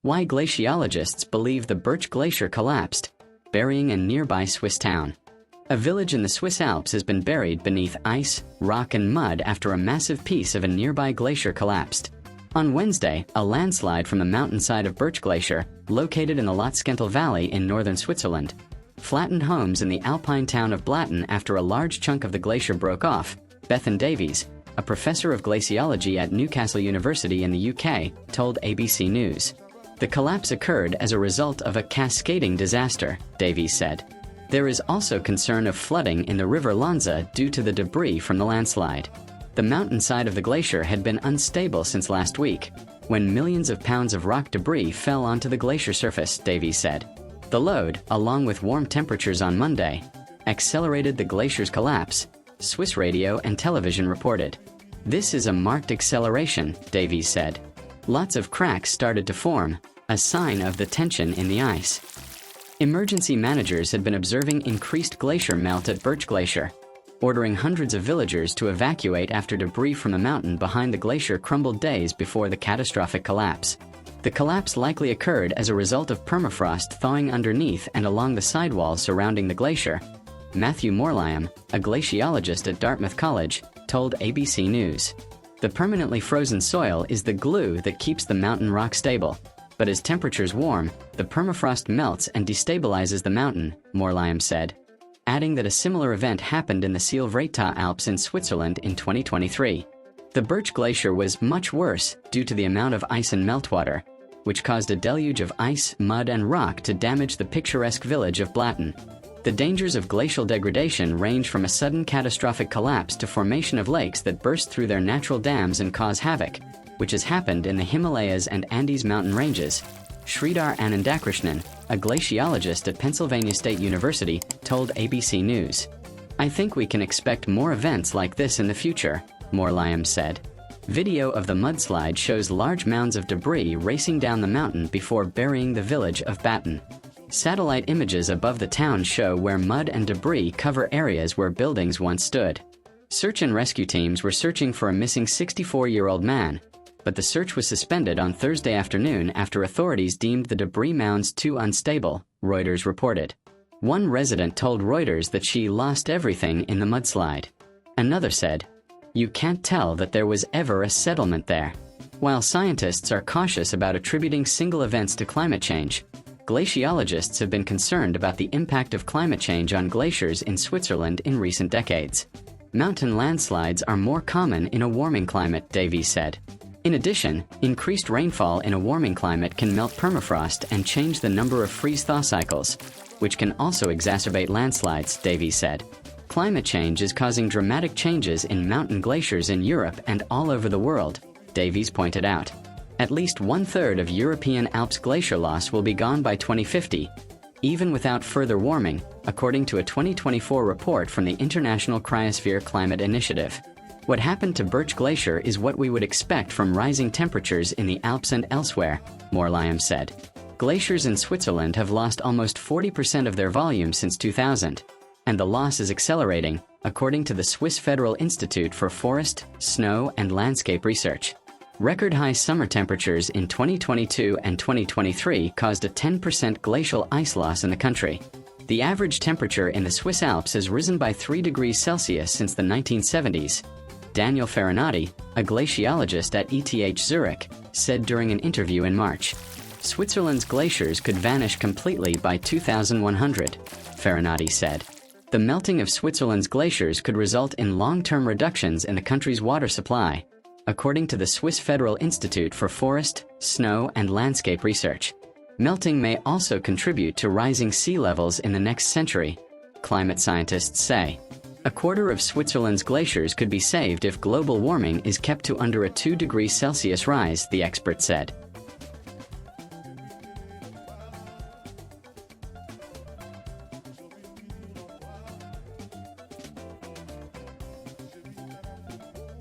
Why glaciologists believe the Birch Glacier collapsed, burying a nearby Swiss town. A village in the Swiss Alps has been buried beneath ice, rock and mud after a massive piece of a nearby glacier collapsed. On Wednesday, a landslide from the mountainside of Birch Glacier, located in the Lötschental Valley in northern Switzerland, flattened homes in the Alpine town of Blatten after a large chunk of the glacier broke off. Bethan Davies, a professor of glaciology at Newcastle University in the UK, told ABC News. The collapse occurred as a result of a cascading disaster, Davies said. There is also concern of flooding in the River Lonza due to the debris from the landslide. The mountainside of the glacier had been unstable since last week, when millions of pounds of rock debris fell onto the glacier surface, Davies said. The load, along with warm temperatures on Monday, accelerated the glacier's collapse, Swiss radio and television reported. This is a marked acceleration, Davies said. Lots of cracks started to form, a sign of the tension in the ice. Emergency managers had been observing increased glacier melt at Birch Glacier, ordering hundreds of villagers to evacuate after debris from the mountain behind the glacier crumbled days before the catastrophic collapse. The collapse likely occurred as a result of permafrost thawing underneath and along the sidewalls surrounding the glacier. Matthew Morliam, a glaciologist at Dartmouth College, told ABC News. The permanently frozen soil is the glue that keeps the mountain rock stable. But as temperatures warm, the permafrost melts and destabilizes the mountain, Morliam said, adding that a similar event happened in the Swiss Alps in Switzerland in 2023. The Birch Glacier was much worse due to the amount of ice and meltwater, which caused a deluge of ice, mud and rock to damage the picturesque village of Blatten. The dangers of glacial degradation range from a sudden catastrophic collapse to formation of lakes that burst through their natural dams and cause havoc, which has happened in the Himalayas and Andes mountain ranges. Sridhar Anandakrishnan, a glaciologist at Pennsylvania State University, told ABC News. I think we can expect more events like this in the future, Morliam said. Video of the mudslide shows large mounds of debris racing down the mountain before burying the village of Blatten. Satellite images above the town show where mud and debris cover areas where buildings once stood. Search and rescue teams were searching for a missing 64-year-old man, but the search was suspended on Thursday afternoon after authorities deemed the debris mounds too unstable, Reuters reported. One resident told Reuters that she lost everything in the mudslide. Another said, "You can't tell that there was ever a settlement there." While scientists are cautious about attributing single events to climate change, glaciologists have been concerned about the impact of climate change on glaciers in Switzerland in recent decades. Mountain landslides are more common in a warming climate, Davies said. In addition, increased rainfall in a warming climate can melt permafrost and change the number of freeze-thaw cycles, which can also exacerbate landslides, Davies said. Climate change is causing dramatic changes in mountain glaciers in Europe and all over the world, Davies pointed out. At least one-third of European Alps glacier loss will be gone by 2050, even without further warming, according to a 2024 report from the International Cryosphere Climate Initiative. What happened to Birch Glacier is what we would expect from rising temperatures in the Alps and elsewhere, Morliam said. Glaciers in Switzerland have lost almost 40% of their volume since 2000, and the loss is accelerating, according to the Swiss Federal Institute for Forest, Snow and Landscape Research. Record-high summer temperatures in 2022 and 2023 caused a 10% glacial ice loss in the country. The average temperature in the Swiss Alps has risen by 3 degrees Celsius since the 1970s. Daniel Farinati, a glaciologist at ETH Zurich, said during an interview in March. Switzerland's glaciers could vanish completely by 2100, Farinati said. The melting of Switzerland's glaciers could result in long-term reductions in the country's water supply, according to the Swiss Federal Institute for Forest, Snow and Landscape Research. Melting may also contribute to rising sea levels in the next century, climate scientists say. A quarter of Switzerland's glaciers could be saved if global warming is kept to under a 2 degrees Celsius rise, the expert said.